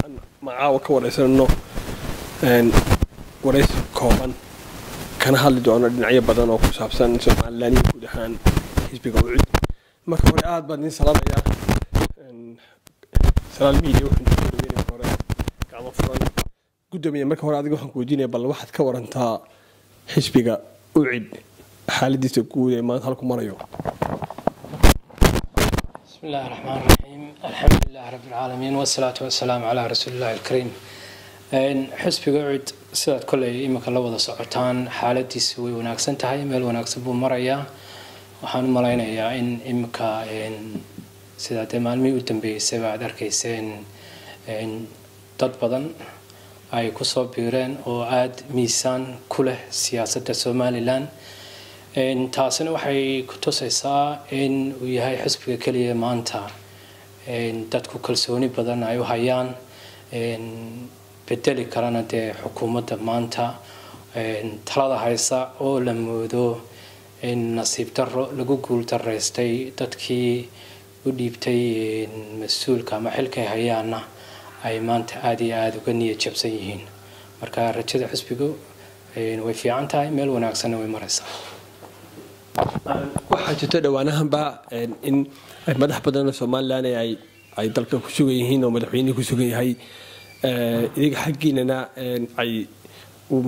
magacaawa ka wareysano wareys kooban kana hadli doono dhinacyo badan oo ku saabsan Soomaaliland iyo guud ahaan xisbiga UCID. marka hore aad baan idin salaamayaa salaam media waxaan ku weydiinay hore gacmo furan gudoomiye marka hore adiga waxaan ku weydiinay bal waxaad ka warantaa xisbiga UCID xaaladiisa guud ee maanta halku marayo. بسم الله الرحمن الرحيم الحمد لله رب العالمين والصلاة والسلام على رسول الله الكريم. حسب UCID سيد كل إمك الله وضع سعرتان حالتي سوي وناكسن تهاي ميل وناكسن بمريا وحن ملاينا يا إن إمك سيد مالمي وتنبي سبع دركيسين إن تطبضن أي كسب بيرن وعاد ميسان كله سياسة الصوماليلاند taasina waxay ku tusaysaa in uu yahay xisbiga kaliya maanta dadku kalsooni badan ay u hayaan bedeli karana dee xukuumadda maanta talada haysa oo la moodo in nasiib darro lagu guuldareystay dadkii u dhiibtay mas-uulka ama xilkay hayaana ay maanta aad iyo aad uga niyad jabsan yihiin. marka rajada xisbigu way fiican tahay, meel wanaagsanna way maraysaa. waxaa jirta dhawaanahanba in madax badan oo Soomaaliland ay dalka ku sugan yihiin oo madaxweynaha ku sugan yahay iyaga xaqiinana ay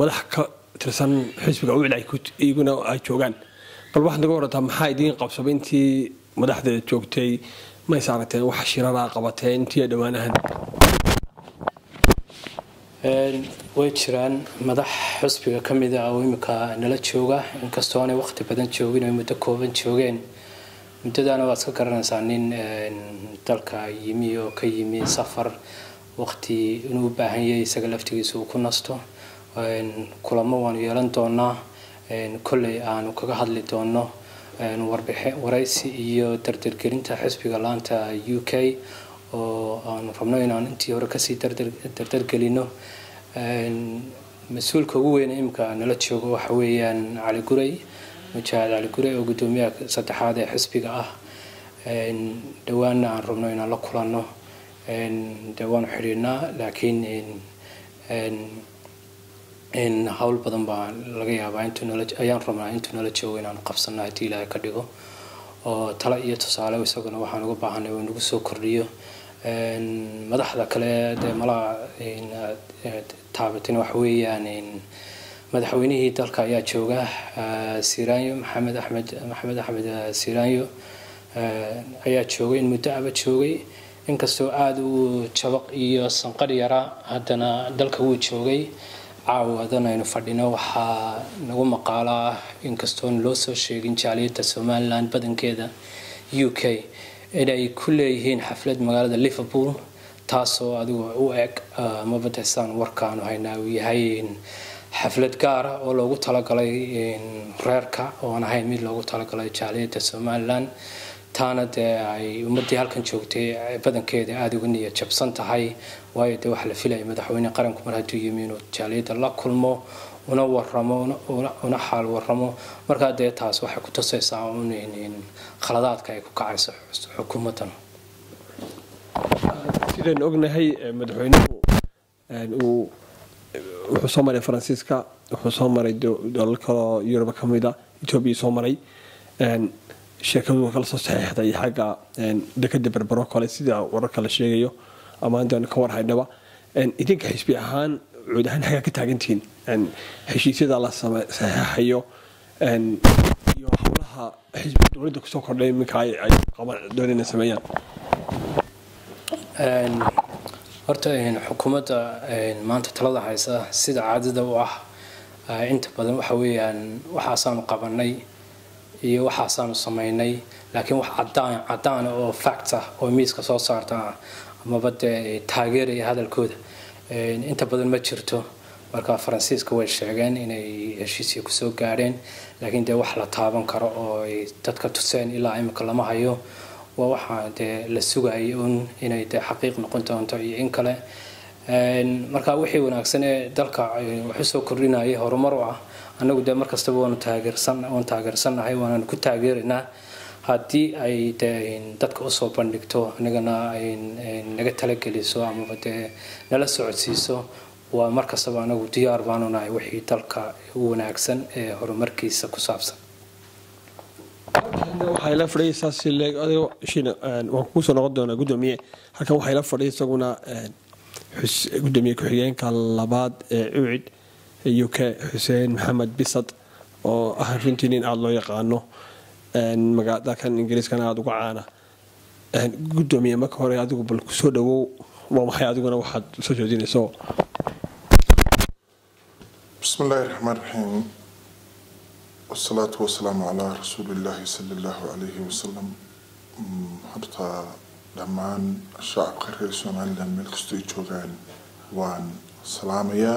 madax ka tirsan xisbiga UCID ay iyaguna ay joogaan. bal waxaad naga warataa maxaa idin qabsabay intii madaxda joogtay ma saarateen wax shirara qabateen intii dhawaanahan? way jiraan madax xisbiga kamid ah oo imika nala jooga inkastoo aanay waqti badan joogin oo muddo kooban joogeen. muddadaana waad iska garanaysaa nin dalka yimi oo ka yimi safar waqti inuu u baahan yahay isaga laftigiisa uu ku nasto. kulamo waanu yeelan doonaa kolley aanu kaga hadli doono waraysi iyo dardargelinta xisbiga laanta UK oo aan rabno inaan intii hore kasii dardargelino. mas-uulka ugu weyn imka nala joogo waxa weeyaan Cali Guray Mujaahid Cali Guray oo gudoomiyaha saddexaad ee xisbiga ah. dhawaana aan rabno inaan la kulanno dhawaan xiriirnaa laakiin hawl badan baa laga yaabaa ayaan rabnaa intuu nala joogo inaan qabsano haddii Ilaahay ka dhigo oo talo iyo tusaale isaguna waxaan uga baahanay inuu nagu soo kordhiyo. madaxda kale ee malaha taabatin waxa weeyaan madaxweynihii dalka ayaa jooga Siranyo Maxamed Axmed Siranyo ayaa joogay in muddo aba joogay inkastoo aad uu jabaq iyo sanqar yara haddana dalka wuu joogay. caawadan aynu fadhino waxaa nagu maqaala inkastoo loo soo sheegin jaaliyadda Somaliland badankeeda UK inay ku leeyihiin xaflad magaalada Liverpool taasoo adigu u eg ama badaysan warkaanu haynaa uu yahay xaflad gaar ah oo loogu talagalay reerka oo aan ahayn mid loogu talagalay jaaliyadda Somaliland. taana dee ay ummadii halkan joogtay badankeeda aad uga niyad jabsan tahay waayo dee waxa la filayay madaxweyne qaranku mar hadduu yimi inuu jaaliyadda la kulmo una waramo una xaal waramo. markaa dee taas waxay ku tusaysaa in khaladaadka ay ku kacayso xukuumaddan. sidaan ognahay madaxweynuhu wuxuu soo maray Faransiiska, wuxuu soo maray dalal kale Yurub ka mid ah, Itoobiya soo maray. sheekadu kala soo saxiixday xagga dekada berbero kale sida wararka la sheegayo ama aan ka warhaynaba. idinka xisbi ahaan UCID ahaan xaga ka taagantiin heshiisyada la saxiixayo iyo hawlaha xisbi dowladda ku soo kordhay minka ay doonayaan sameeyaan. horta xukuumadda maanta talada haysa sida caadada u ah inta badan waxa weeyaan waxaasaanu qabanay iyo waxaasaanu sameynay laakiin wax cadaan oo fact ah oo miiska soo saarta ama bade taageeraya hadalkooda inta badan ma jirto. marka Faransiiska way sheegeen inay heshiisyo ku soo gaareen laakiin dee wax la taaban karo oo ay dadka tuseen ilaa imika lama hayo. waa waxa dee la sugayay inay dee xaqiiq noqon doonto iyo in kale. marka wixii wanaagsan ee dalka wuxuu soo kordhinayay horumar u ah anagu dee markastaba waanu taageersanahay waanaan ku taageerinaa haddii ay dadka usoo bandhigto anigana ay naga talageliso ama nala socodsiiso waa markastaba anagu diyaar baanu nahay wixii dalka u wanaagsan ee horumarkiisa ku saabsan. waxay la fadhiyaysaa si leeg adiga shina waan ku soo noqon doonaa gudoomiye halkan waxay la fadhiyay isaguna gudoomiye ku-xigeenka labaad ee UCID UK Xuseen Maxamed Bisad oo ah runtii nin aad loo yaqaano magaalada kan Ingiriiskana aad uga caana gudoomiye marka hore adigu bal ku soo dhawow waa maxay adiguna waxaad soo jeedinayso. بسم الله الرحمن الرحيم والصلاة والسلام على رسول الله صلى الله عليه وسلم. حتى لما الشعب قرر سومالي لما الكستو يجوغان وان سلامية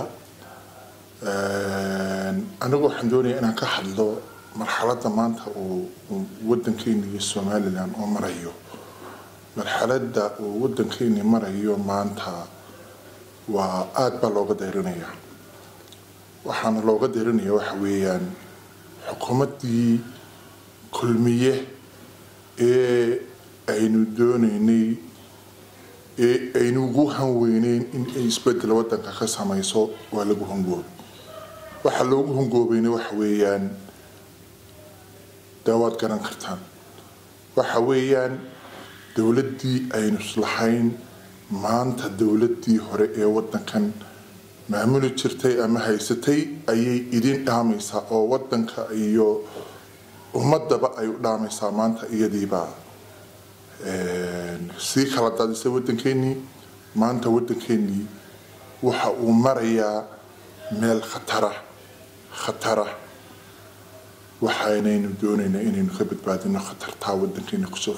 أنا أقول حمدوني أنا كحلو مرحلة ما أنت ودن كيني سومالي لان أمريو مرحلة دا ودن كيني مريو ما أنت وآد بلوغة ديرونية waxaana looga dirinaya waxa weeyaan xukuumaddii kulmiye ee aynu doonaynay ee aynu ugu hanweyneyn in ay isbedel waddanka ka samayso waa lagu hungoob waxa loogu hungoobayna waxa weeyaan dawaad garan kartaan waxa weeyaan dowladdii aynu islahayn maanta dowladdii hore ee waddankan maamuli jirtay ama haysatay ayay idin dhaamaysaa oo waddanka iyo ummadaba ay u dhaamaysaa maanta iyadiiba si kala daadisay waddankeennii maanta waddankeennii waxa uu marayaa meel khatara waxaanaynu doonaynaa inaynu ka badbaadino khatartaa waddankeena kusoo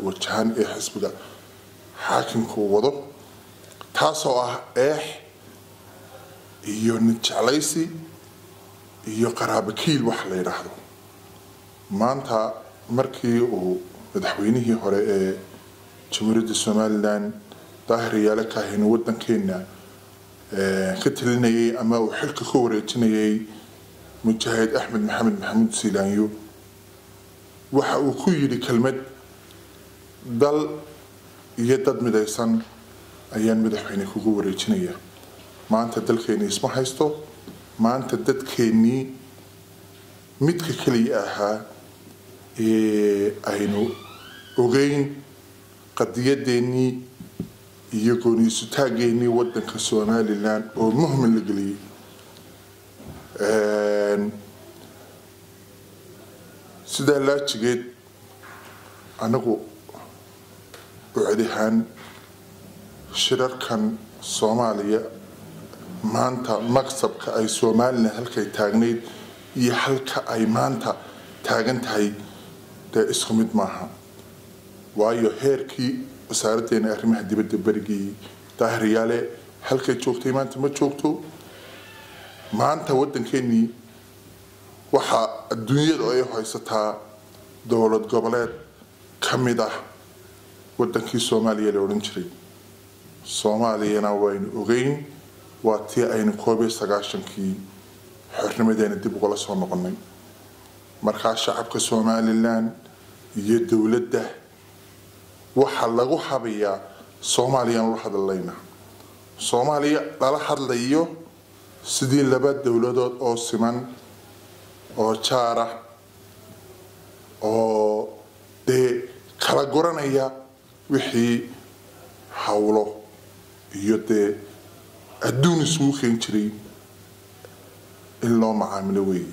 wajahan ee xisbiga xaakimku wado taasoo ah iyo nijeclaysi iyo qaraabakiil wax la yiraahdo maanta markii uu madaxweynihii hore ee jamhuuriyadda Somaliland Daahir Yaale Kaahin waddankeena ka talinayay ama uu xilka ku wareejinayay Mujaahid Axmed Maxamed Maxamuud Siilaanyo waxa uu ku yiri kelmad dal iyo dad midaysan ayaan madaxweyne kugu wareejinaya maanta dalkeeni isma haysto maanta dadkeeni midka kaliya ahaa ee aynu ogeyn qadiyadeeni iyo gooniisu taageeni waddanka Somaliland oo muhiim la galiyay sida la jigeed anagu ucadihan shirarkan Soomaaliya maanta maqsabka ay Soomaaliland halkay taagneed iyo halka ay maanta taagan tahay isku mid maaha waayo heerkii wasaaraddeena arrimaha dibadda barigii Daahir Yaale halkay joogtay maanta ma joogto maanta waddankeennii waxa adduunyada ay haysataa dowlad goboleed ka mid ah waddankii Soomaaliya la oran jiray Soomaaliyana waynu ogeyn waa tii aynu 1990kii xornimadeena dib uga soo noqonay marka shacabka Somaliland iyo dawladda waxa lagu habeeyaa Soomaaliyan la hadlayna Soomaaliya la hadlayo sidii laba dawladood oo siman oo jaara oo kala goranaya wixii hawlo iyo adduun isugu keen jiray in loo macaamilo weey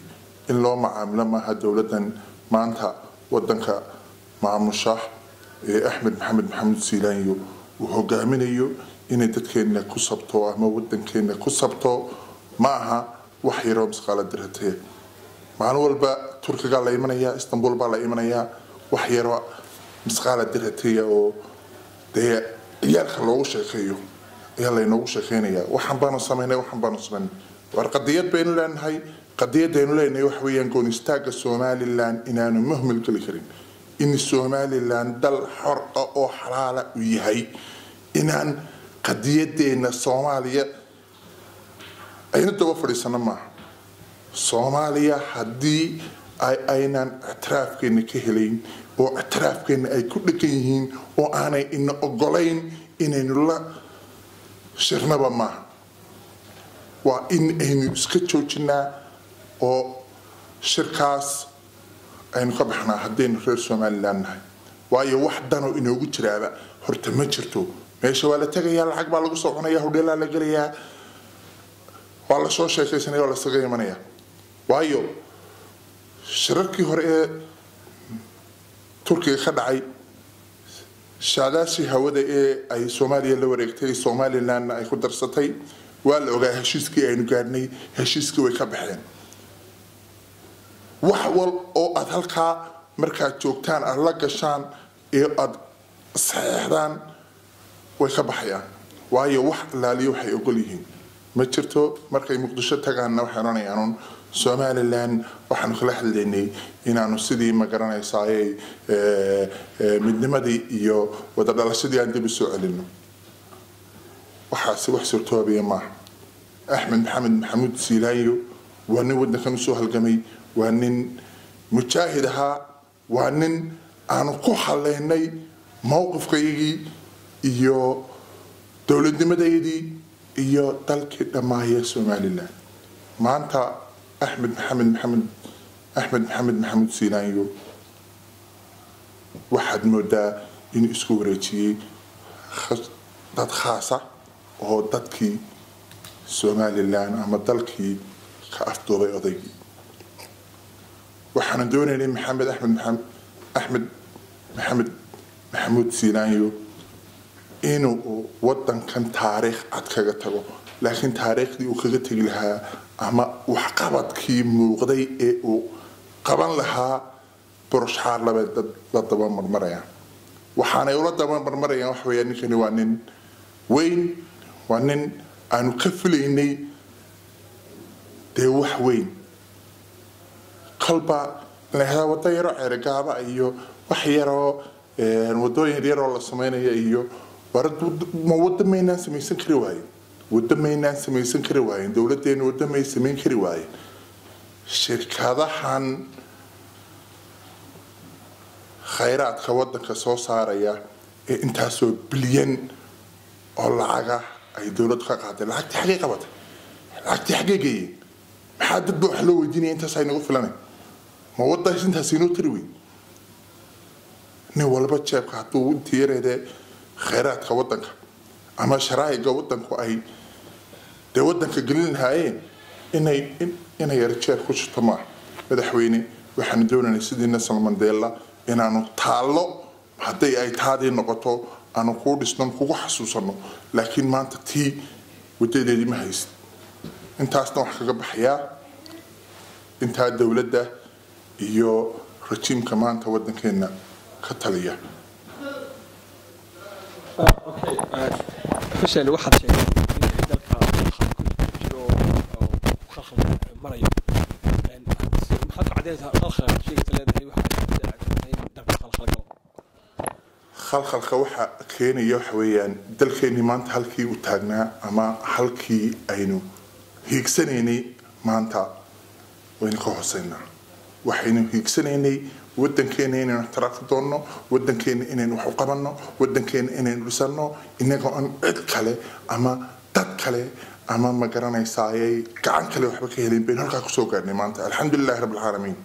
in loo macaamilo maaha dawladdan maanta waddanka maamusha ee Axmed Maxamed Maxamuud Siilaanyo uu hogaaminayo inay dadkeena ku sabto ama waddankeena ku sabto maaha wax yaro masqala diratay maalin walba Turkiga la imanaya Istanbul baa la imanaya wax yaro masqala diratay oo iyalka loogu sheekeeyo يلا ينوغ شيخينيا وحن بانو سمينا وحن بانو سمينا والقضيات بينو لان هاي قضية دينو لان يوحويا نكون استاق السومالي لان إنانو مهمل كل كريم إن السومالي لان دل حرقة أو حلالة ويهي إنان قضية دين السومالية أين توفر السنة ما السومالية حدي aynan ictiraafkeena ka helayn oo ictiraafkeena ay ku dhegan yihiin oo aanay ina ogolayn inaynu la shirnaba maaha waa in aynu iska joojinaa oo shirkaas aynu ka baxnaa haddaynu reer somaliland nahay waayo wax danoo inoogu jiraaba horta ma jirto meesha waa la tegayaa lacag baa lagu soo cunayaa hodheelaa la gelayaa waa la soo sheekaysanaya waa la isaga imanaya waayo shirarkii hore ee turkiga ka dhacay shaadaashii hawada ee ay soomaaliya la wareegtay somalilandna ay ku darsatay waa la ogaa heshiiskii aynu gaadhnay heshiiskii way ka baxeen wax wal oo aad halkaa markaad joogtaan aad la gashaan ee aad saxeexdaan way ka baxayaan waayo wax laaliyo waxay ogol yihiin ma jirto markay muqdisho tagaanna waxay oranayaan somaliland waxaanu kala hadlaynay inaanu sidii ma garanaysaayey midnimadii iyo wada dhalashadii aan dib u soo celino waxaasi wax suurtoobaya maaha axmed maxamed maxamuud siilaayo waa nin waddankan usoo halgamay waa nin mujaahid ahaa waa nin aanu ku haleynay mowqifkaygii iyo dowladnimadayadii iyo dalkii dhammaaya somaliland maanta axmed maxamed maxamuud siilaayo waxaad moodaa inuu isku wareejiyey dad khaasa oo dadkii somaliland ama dalkii ka afduubay odaygii waxaana doonaynay axmed maxamed maxamuud siilaayo inuu waddankan taariikh cad kaga tago laakiin taariikhdii uu kaga tegi lahaa ama waxqabadkii muuqday ee uu qaban lahaa burshxaar labe dad la daba marmarayaan waxaanay ula daba marmarayaan wax weeyaan ninkani waa nin weyn waa nin aanu ka filaynay dee wax weyn qalba leehda wada yaro ceerigaaba iyo wax yaroo wadooyin yaroo la samaynayo iyo ma wada maynaan samaysan kari waayen wada maynaan samaysan kari waayen dowladeena wada may samayn kari waayen shirkadahan khayraadka waddanka soo saaraya ee intaasoo bilyan oo lacaga ay dowlad ka qaaday lacagtii xaggay qabatay lacagtii xaggay geeyeen maxaa dadba wax loo weydiinaya intaas ay nagu filanay ma waddaas intaas inoo tiri weyn nin walba jeebka hadduu intii yareedee khayraadka waddanka ama sharaa'iga waddanku ay dee waddanka gelin lahaayeen inay yar jeeb ku jirto maaha madaxweyne waxaanu doonaynay sidii Nelson Mandela inaanu taallo hadday ay taadii noqoto aanu kuu dhisno kugu xasuusano laakiin maanta tii wadadeedii ma haysid intaasna wax kaga baxayaa intaa dowladda iyo rajiimka maanta waddankeena ka taliya فشل واحد شيء ذلك مريم محط عديتها آخر شيء ثلاثة واحد خلخلka waxa keenaya wax weeyaan dalkeeni maanta halkii uu taagnaa ama halkii aynu hiigsanaynay maanta wayna ka hooseynaa waxaynu hiigsanaynay waddankeena inaynu ixtiraafo doonno waddankeena inaynu wax u qabanno waddankeena inaynu dhisano inagoo aan cid kale ama dad kale ama ma garanaysaayay gacan kale waxba ka helin baynu halkaa kusoo gaarnay maanta alxamdulilahi rabbil caalamiin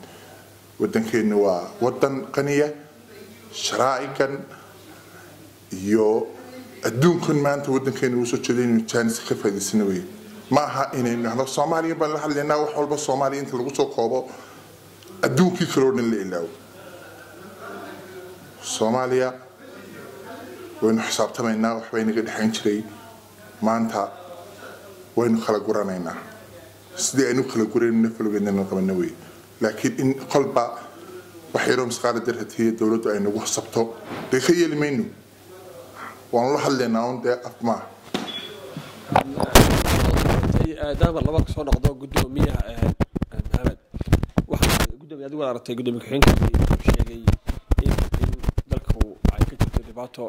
waddankeena waa waddan qaniya sharaa'igan iyo adduunkan maanta waddankeena uu soo jeedaynu jaanis ka faa'iideysana weeye ma aha inaynu nahdo Soomaaliya baan la hadlaynaa wax walba Soomaaliya inta lagu soo koobo adduunkii kale oo dhan la ilaawo Soomaaliya waynu xisaabtamaynaa wax bay naga dhaxayn jiray maanta waynu kala guranaynaa sidii aynu kala gurayno falgeedna qabana weeye laakiin in qalba waxayro masqaad darhatiye dawladdu ay nagu xasabto de ka yeelmayno waan la hadlaynaa on de afma دابا لما كسو نقدو قدوميها محمد واحد قدومي ادو aragtay gudoomiye ku-xigeenka sheegay in dalku ay ka jirto dhibaato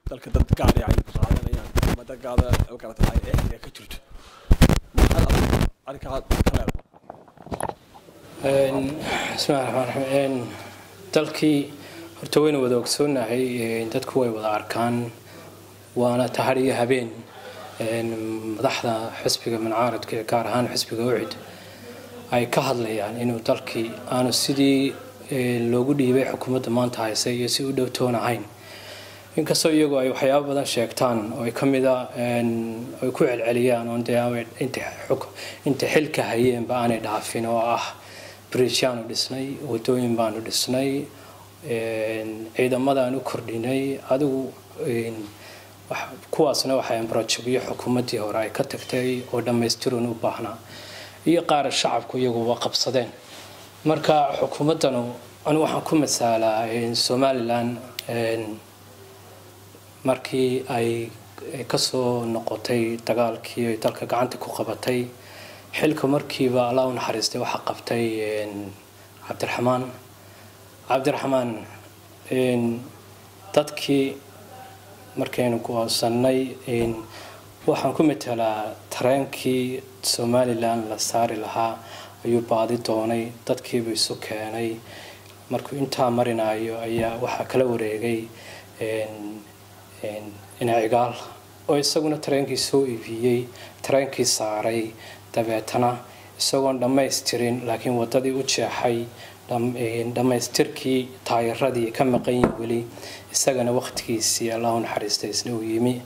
dalka dad gaar ah ay qaadanayaan ama dad gaar ah oo kala tahay ee ka jirto maxaa arrinka kale bismillahi raxmaani raxiim dalkii horta waynu wada ogsoonahay dadku way wada arkaan waana tahar iyo habeen madaxda xisbiga mucaaradka ee gaar ahaan xisbiga UCID ay ka hadlayaan inuu dalkii aanu sidii loogu dhiibay xukuumadda maanta haysa iyo si u dhowtoonahayn inkastoo iyagu ay waxyaabo badan sheegtaan oo ay kamida ay ku celceliyaan oo inta xilka hayeenba aanay dhaafin oo ah bridgeyaanu dhisnay wadooyin baanu dhisnay ciidamadan u kordhinay adigu kuwaasna waxay projectyo xukuumaddii hore ay ka tagtay oo dhammaystiran u baahnaa iyo qaar shacabku iyaguba qabsadeen marka xukuumaddanu anigu waxaan ku masaalaa Somaliland markii ay kasoo noqotay dagaalkii ay dalka gacanta ku qabatay xilka markiiba Allah u naxariistay waxa qabtay Cabdiraxmaan dadkii markaynu go'aansanay waxaan ku metelaa tareenkii Somaliland la saari lahaa ayuu baadi doonay dadkiiba isu keenay markuu intaa marinayo ayaa waxa kala wareegay cigaal oo isaguna tareenkii soo iibiyay tareenkii saaray dabeetana isagoon dhammaystirin laakiin wadadii u jeexay dhammaystirkii taayiradii ka maqan weli isagana waqtigiisii Allah u naxariistay isna uu yimi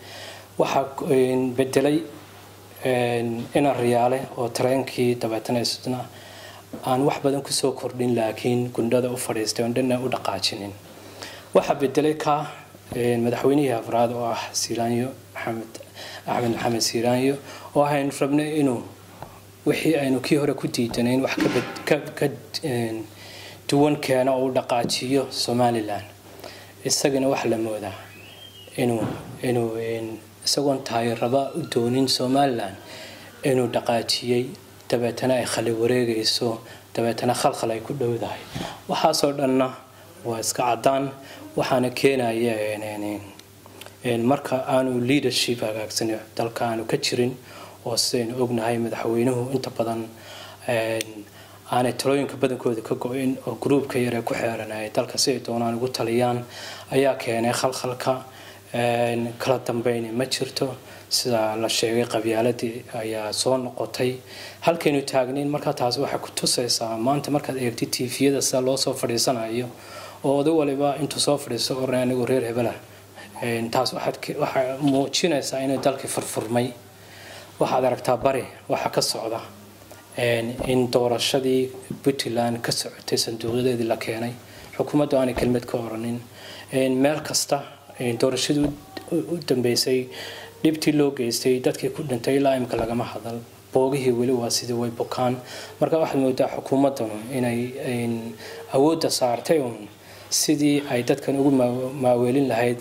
waxa bedelay ina riyaale oo tareenkii dabeetana isna aan wax badan ku soo kordhin laakiin gundada u fadhiistay oo dhanna u dhaqaajinin waxa bedelay ka madaxweynihii afraad oo ah Silaanyo Maxamed Silaanyo oo aynu rabnay inuu wixii aynu kii hore ku diidanayn wax ka duwan keena oo dhaqaajiyo Somaliland isagana wax la moodaa inuu isagoon taayirada u doonin Somaliland inuu dhaqaajiyay dabeetana ay khali wareegayso dabeetana khalkhal ay ku dhowdahay waxa soo dhanna waa iska cadaan waxaana keenaya marka aanu leadership hagaagsan dalka aanu ka jirin oo seen ognahay madaxweynuhu inta badan aanay talooyinka badankooda ka go'in oo groupka yar ee ku xeeranay dalka si ay doonaan ugu taliyaan ayaa keenay khalkhalka kala dambeyn ma jirto sida la sheegay qabyaaladii ayaa soo noqotay halkeenu taagnayn marka taas waxa ku tusaysaa maanta markaad eegtid TV-yada sida loo soo fadhiisanayo oo oday waliba intuu soo fadhiisto oo anigu reer hebela taas waxa muujinaysaa inay dalkii furfurmay waxaad aragtaa bari waxa ka socda in doorashadii Puntland ka socotay sanduuqyadeedii la keenay xukuumaddu aanay kelmad ka oranin meel kasta doorashadii u dambeysay dhibtii loo geystay dadkii ku dhintay ilaa imka lagama hadal boogihii weli waa sidii way bukaan marka waxaad moodaa xukuumaddan inay awoodda saartay sidii ay dadkan ugu maaweelin lahayd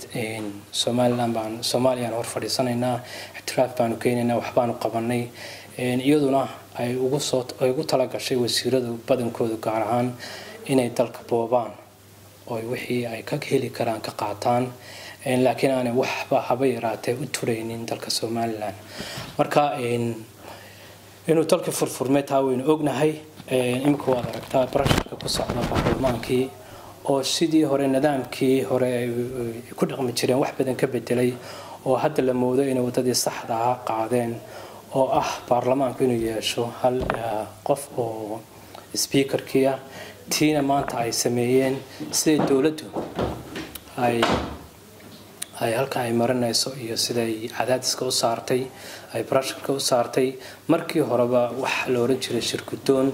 Soomaaliya hor fadhiisanaynaa ixtiraaf baanu keenaynaa wax baanu qabanay iyaduna ay ugu tala gashay wasiirada badankooda gaar ahaan inay dalka boobaan oo wixii ay ka heli karaan ka qaataan laakiin aanay waxba haba yaraatee u turaynin dalka Somaliland marka inuu dalka furfurmay taa waynu ognahay imika waad aragtaa barashka ku socda baarlamaankii oo sidii hore nidaamkii hore ay ku dhaqmi jireen wax badan ka bedelay oo hadda la moodo inay wadadii saxda ah qaadeen oo ah baarlamaanku inuu yeesho hal qof oo speakerkii ah tiina maanta ay sameeyeen sida dawladdu ay halka ay marinayso iyo sida ay cadaadiska u saartay ay barashka u saartay markii horeba wax la oran jiray shirkudoon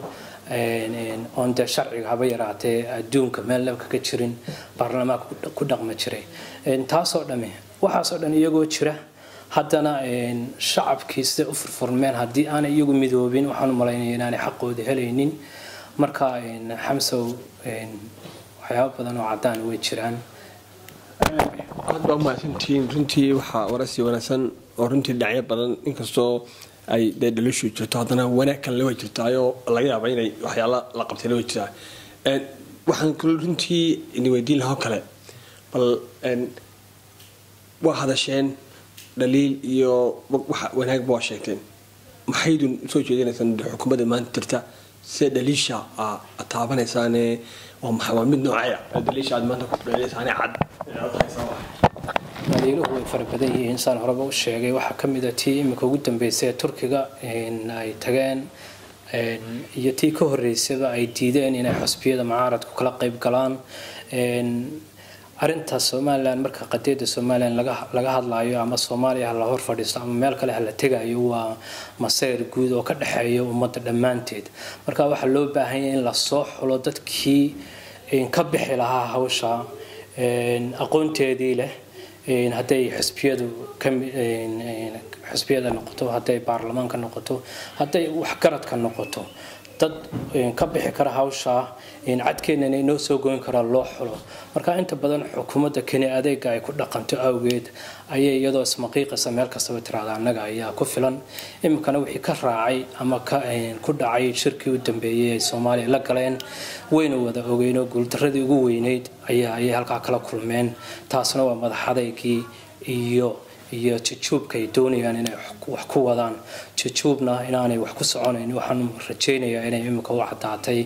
on the sharciga haba yaraatee adduunka meel laba ka jirin baarlamaanka ku dhaqma jiray taasoo dhame waxaasoo dhan iyagoo jira haddana shacabkii sida u furfurmeen haddii aanay iyagu midoobin waxaan u malaynaya inaanay xaqooda helaynin marka xamsow waxyaabo badan oo cadaan way jiraan aad baa mahadsantihiin runtii waxaa warasi wanaagsan oo runtii dhinacyo badan inkastoo ay dhalishu jirto haddana wanaag kale way jirtaayoo laga yaaba inay waxyaala la qabtay way jirtaa waxaan kale runtii idin weydiin lahaa kale bal waa hadasheen dhaliil iyo wanaag baa sheegteen maxaydun soo jeedinaysaan xukuumadda maanta jirta sida dhaliisha taabanaysaane waa mid noocaya dhaliisha aad maanta ku dhaleysaan cad dhaliiluhu way fara badan yihiin saan horeba u sheegay waxaa ka mid ah tii imika ugu dambeysay Turkiga ay tageen iyo tii ka horeysayba ay diideen inay xusbiyada mucaaradku kala qayb galaan arinta Soomaaliland marka qadiyada Soomaaliland laga hadlayo ama Soomaaliya la hor fadhiisto ama meel kale la tagayo waa masayr guud oo ka dhaxeeyo ummadda dhamaanteed marka waxa loo baahan yahay in la soo xulo dadkii ka bixi lahaa hawsha aqoonteedii leh haday xisbiyada noqoto haday baarlamaanka noqoto haday wax garadka noqoto dad ka bixi kara hawsha cadkeena inoo soo goyn kara loo xulo marka inta badan xukuumadda Kenya adeega ay ku dhaqanto awgeed ayay iyadoo ismaqiiqaysa meel kasta tiraada anaga ayaa ku filan imkana wixii ka raacay ama ku dhacay shirkii u dambeeyay ee Soomaaliya la galeen wayna wada ogeeyno guuldaradii ugu weyneyd ayay halka kala kulmeen taasna waa madaxadeygii iyo jujubka ay doonayaan inay wax ku wadaan jujubna inaanay wax ku soconayn waxaan rajaynayaa inay imika u cadaatay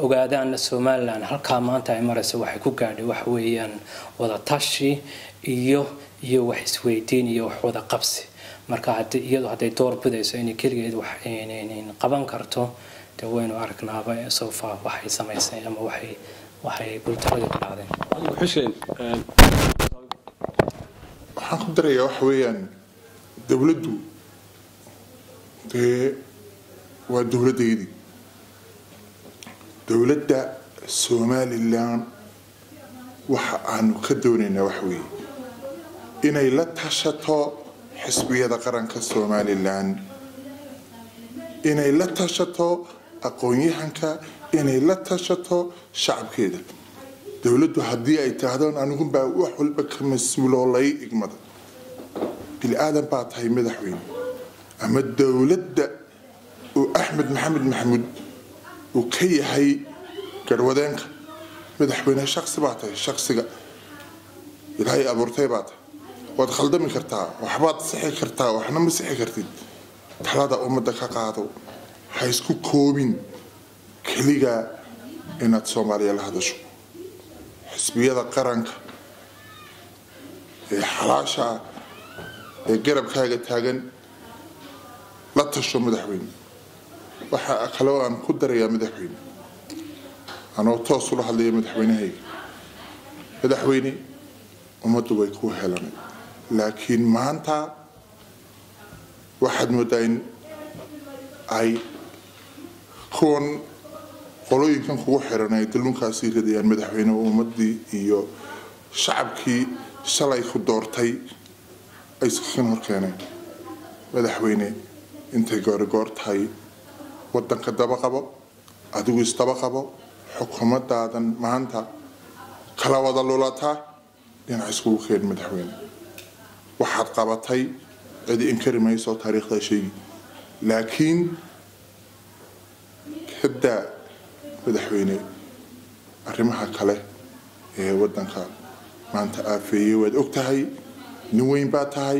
ogaadaan Soomaaliland halka maanta ay marayso waxay ku gaadhay wax weeyaan wada tashi iyo wax isweydiin iyo wax wada qabsi marka haday door bidayso inay kaligeed wax qaban karto waynu aragnaaba soo faa waxay samaysay ama waxay guuldarada ku dhacday xuseen waxaan ku darayaa wax weeyaan dawladdu waa dawladeedii dawladda Somaliland waxa aanu ka doonaynaa wax weeye inay la tashato xisbiyada qaranka Somaliland inay la tashato aqoonyahanka inay la tashato shacabkeeda dawladdu haddii ay taahdaan anigu baa wax walba ka mas'uulay igmada bil aadan baa tahay madaxweyne ama dawladda oo Axmed Maxamed Maxamuud oo ka yahay garwadeenka madaxweyne shakhsi baa tahay shakhsiga ilaahay abuurtay baa tahay waad khaldami kartaa waxbaad sixi kartaa waxna ma sixi kartid talada ummadda ka qaado ha isku koobin kaliya inaad Soomaaliya la hadasho xisbiyada qaranka ee xalaasha ee garabkaaga taagan la tasho madaxweyne waxa kale oo aan ku darayaa madaxweyne anoo toos u hadlaya madaxweyne ummaddu way ku helanay laakiin maanta waxaad moodaa in ay kuwan qolooyinkan kugu xiran ay dalunkaasi radiyaan madaxweyne ummadii iyo shacabkii shalay ku doortay ay isku horkeeneen madaxweyne intay goor tahay wadanka daba qabo adigu istaba qabo xukuumadaadan maanta kala wada lulataa dhinac isku keen madaxweyne waxaad qabatay cid inkari mayso taariikhda shay laakiin hadda madaxweyne arrimaha kale ee wadanka maanta aafeeyay waad ogtahay nin weyn baa tahay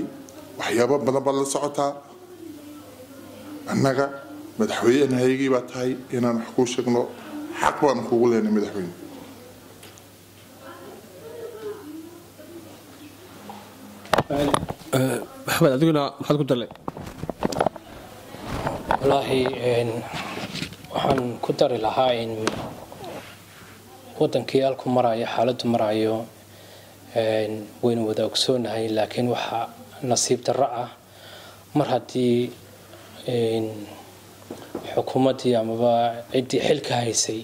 waxyaabo badan baad la socotaa annaga madaxweynahaygii baa tahay inaan wax ku sheegno xaq baan kugu leenahay madaxweyne maxamed adiguna maxaad ku dalay wallahi waxaan ku dari lahaa in wadankii halku marayo xaaladdu marayo waynu wada ogsoonahay laakiin waxa nasiib darro ah mar haddii xukuumaddii amaba ciddii xilka haysay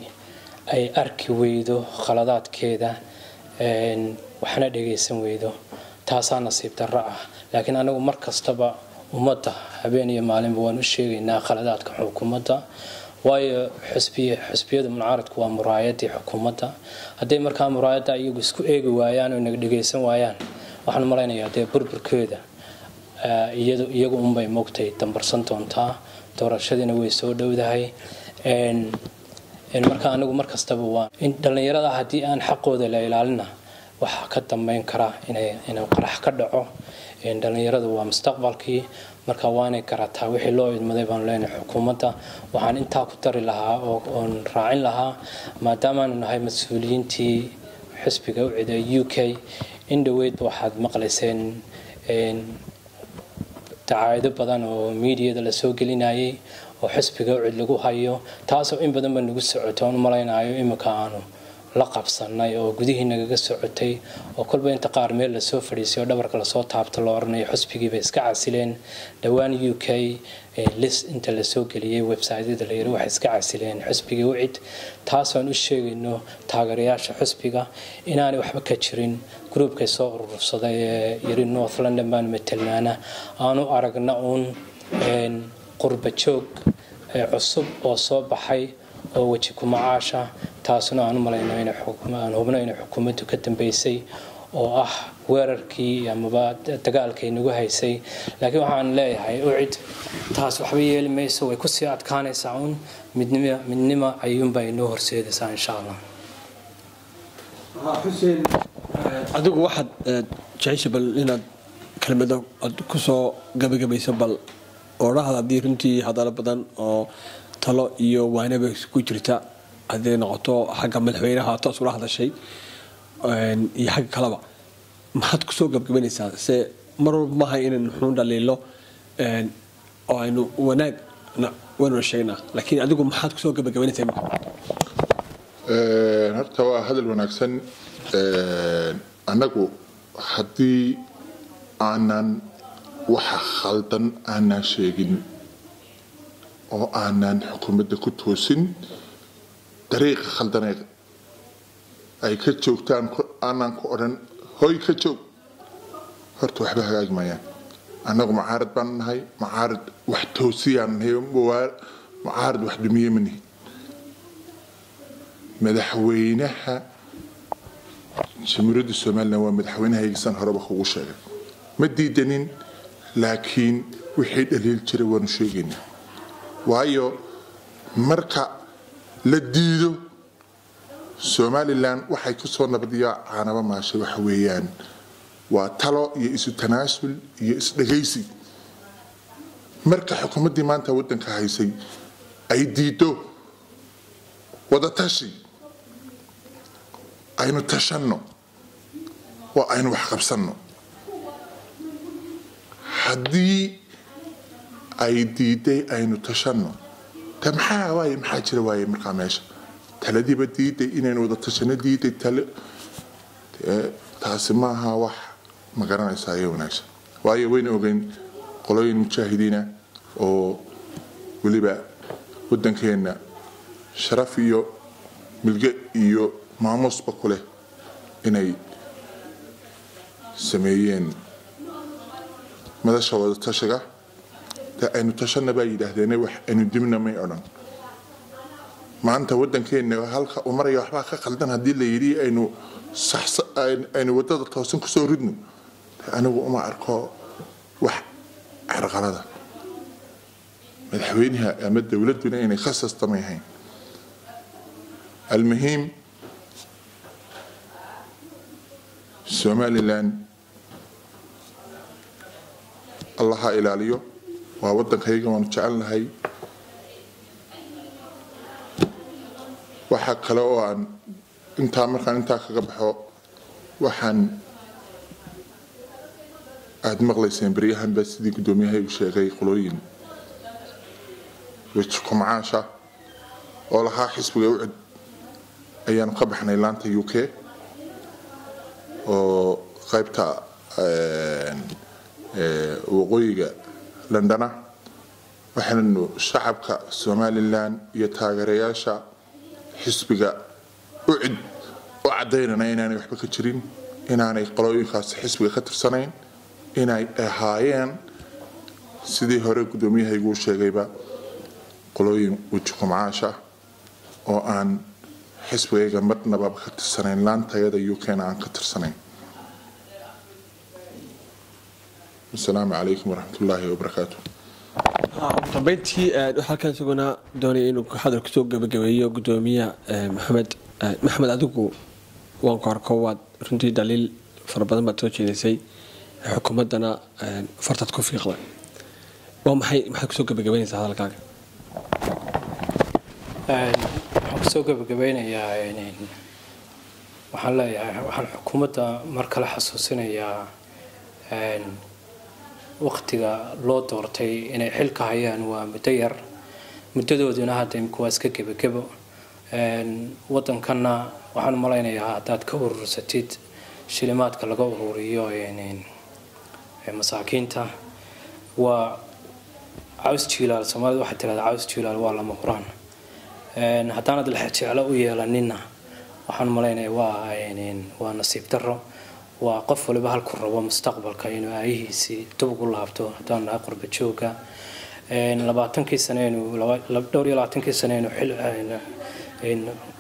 ay arki weydo khaladaadkeeda waxna dhagaysan weydo taasaa nasiib darro ah laakiin anagu mar kastaba ummadda habeen iyo maalinba waan u sheegaynaa khaladaadka xukuumadda waayo xisbiyada mucaaradku waa muraayadii xukuumadda hadday markaa muraayadda iyagu isku eegi waayaan oo naga dhagaysan waayaan waxaan malaynayaa dee burburkeeda iyagu unbay moogtay dambarsan doontaa doorashadiina way soo dhowdahay marka anigu mar kastaba waa in dhalinyarada haddii aan xaqooda la ilaalina waxa ka dambeyn kara inay qarax ka dhaco dhalinyaradu waa mustaqbalkii marka waanay garataa wixii loo idmaday baan leenahay xukuumadda waxaan intaa ku dari lahaa oon raacin lahaa maadaama aanu nahay mas-uuliyiintii xisbiga u ciday UK in dhaweydba waxaad maqlayseen dacaayado badan oo miidiyada la soo gelinayay oo xisbiga u cid lagu hayo taasoo in badan ba nagu socotay oon u malaynayo imika aanu la qabsanay oo gudihii nagaga socotay oo kolba inta qaar meel la soo fadhiisay oo dhabarka la soo taabto loo oranayo xisbigii bay iska casileen dhawaan UK list inta la soo geliyay website-yada la yiri waxay iska casileen xisbigii u cid taas aan u sheegayno taageerayaasha xisbiga inaanay waxba ka jirin groupka soo urursaday yiri North London baan metelnaana aanu aragna qurba joog cusub oo soo baxay oo waji ku macaasha taasuna aan u malayno inay xukuumaddu ka dambeysay oo ah weerarkii amaba dagaalkii nagu haysay laakiin waxaan leeyahay u cid taas waxba yeeli mayso way ku sii adkaanaysaa midnimo ayuunbay inoo horseedaysaa insha allah xuseen adigu waxaad jeceshay bal inaad kelmado aad ku soo gabagabayso bal oodhahda haddii runtii hadallo badan oo talo iyo waanaba ku jirta haddii noqoto xagga madaxweynaha toos ula hadashay iyo xagga kaleba maxaad ku soo gabagabanaysaa se mar walba maaha inaan xuun dhaliilo oo aynu wanaagna sheegnaa laakiin adigu maxaad ku soo gabagabanaysaa horta waa hadal wanaagsan annagu haddii aanan waxa khaldan aanan sheegin oo aanan xukuumadda ku toosin dariiqa khaldaneed ay ka joogtaan aanan ku odhan hoy ka joog horta waxba hagaagi maayaan annagu mucaarad baan nahay mucaarad wax toosiyaan nahay mucaarad wax dumiye ma nihin madaxweynaha jamhuuriyadda somalilan waa madaxweynahaygiisan horeba kugu sheegay ma diidanin laakiin wixii dhaliil jira waanu sheegaynaa waayo marka la diido somalilan waxay ku soo nabadiyaa caanaba maashay waxa weeyaan waa talo iyo isu tanaasul iyo isdhagaysi marka xukuumaddii maanta waddanka haysay ay diido wadatashi aynu tashanno waa aynu wax qabsanno haddii ay diiday aynu tashanno ta maxaa jira waaye markaa meesha taladiiba diiday inaynu wada tashano diiday taasi maaha wax ma garanaysaa ee wanaagsan waayo wayna ogeyn qolooyin mujaahidiina oo weliba waddankeenna sharaf iyo milge iyo maamuusba ku leh inay sameeyeen madasha wada tashiga aynu tashanna baa yidhaahdeen wax aynu dimna may odhan maanta waddankeena halka uu maraya waxbaa ka qaldan haddii la yidhi aynu waddada toosan kusoo ridno anigu uma arko wax carqalada madaxweynaha ama dowladduna inay khasastamay hayn almuhiim somalilan allaha ilaaliyo waa waddankayga waanu jecelnahay waxa kale oo aan markaan intaa kaga baxo waxaan aad maqlayseen baryahanba sidii guddoomiyahay uu sheegay qolooyin weji ku macaasha oo lahaa xisbiga u cid ayaanu ka baxnay laanta UK oo qaybta waqooyiga londona waxaanu shacabka somalilan iyo taageerayaasha xisbiga u cid u cadaynana inaanay waxba ka jirin inaanay qolooyinkaas xisbiga ka tirsanayn inay ahaayeen sidii hore gudoomiyahaygu sheegayba qolooyin weji ku macaasha oo aan xisbigayga marnaba ka tirsanayn laantayada UK-na aan ka tirsanayn. السلام عليكم ورحمة الله وبركاته. طبيتي halkan isaguna doonay inuu hadalka soo gabagabeeyo gudoomiyaha maxamed adugu waan ka horkowaad runtii daliil fara badan baad soo jeedisay xukuumaddana fartaad ku fiiqday waa maxaad kusoo gabagabaynaysaa hadalkaaga waxaan kusoo gabagabeynayaa waxaan leeyahay waxaan xukuumadda mar kale xasuusinayaa waqtiga loo doortay inay xilka hayaan waa muddo yar muddadooduna hadda imika waa iska gebagebo waddankanna waxaan malaynayaa haddaad ka urursatid shilimaadka laga ururiyo masaakiinta waa caws jiilaal soomaalida waxay tiraahdaa caws jiilaal waa lama huraan haddaanad jeclo u yeelaninna waxaan malaynayaa waa nasiib darro waa qof waliba halku rabo mustaqbalka inuu aayihiisii dub ugu laabto haddaan nahay qurba jooga 20 saneynu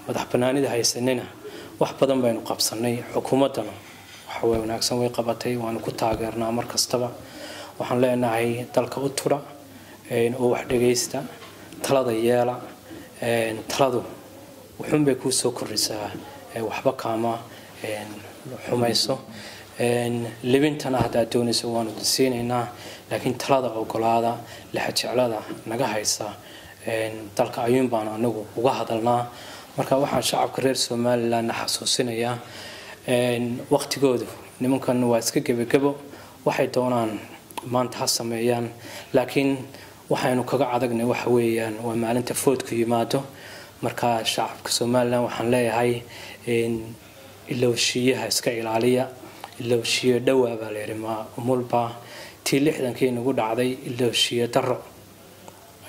madax banaanida haysanina wax badan baynu qabsanay xukuumaddana waxa way wanaagsan way qabatay waanu ku taageernaa mar kastaba waxaan leenahay dalka u tura oo wax dhageysta talada yeela taladu wuxuun bay ku soo kordhisaa waxba kaama xumayso libintana haddaad doonayso waanu siinaynaa laakiin talada ogolaada lexajeclada naga haysa dalka ayuun baan anagu uga hadalnaa marka waxaan shacabka reer Somaliland xasuusinayaa waqtigoodu nimankan waa iska gebagabo waxay doonaan maanta ha sameeyaan laakiin waxaanu kaga cadagnay waxa weeyaan waa maalinta foodku yimaado marka shacabka Somaliland waxaan leeyahay ilowshiyaha iska ilaaliya ilowshiyo dhawaa baa leeyahay umulba tii 60kii nagu dhacday ilowshiyo darro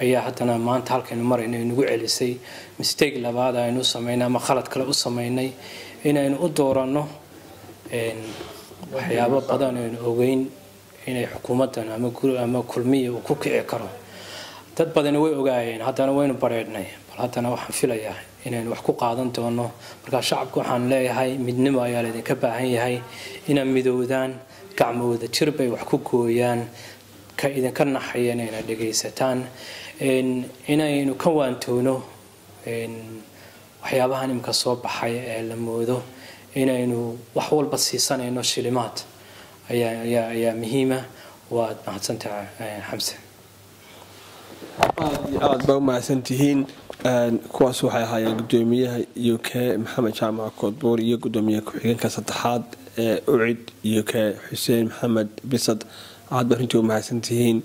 ayaa haddana maanta halkaynu marayno nagu celisay mistake labaad aynu sameynay ama khalad kale u sameynay inaynu u dooranno waxyaabo badan aynu ogeyn inay xukuumaddan ama kulmiye uu ku kici karo dad badan way ogaayeen haddana waynu bareednay bal haddana waxaan filayaa inaynu wax ku qaadan doono marka shacabku waxaan leeyahay midnimo ayaa idinka baahan yahay inay midoodaan gacmooda jir bay wax ku gooyaan ka idinka naxayeen inay dhageysataan inaynu ka waantoono waxyaabahan imka soo baxay ee la moodo inaynu wax walba siisanayno shilimaad ayaa muhiima waad mahadsantahay xamse aad baa u mahadsantihiin kuwaas waxay ahaayeen gudoomiyaha UK maxamed jaamac koodbuur iyo gudoomiyaha ku-xigeenka saddexaad ee UCID UK xuseen maxamed bisad aad baa runtii u mahadsantihiin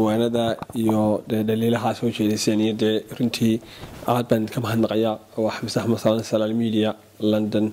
waanada iyo dhaliilaha soo jeediseen iyo runtii aad baan ka mahadnaqayaa waa xamse axmed salaam media London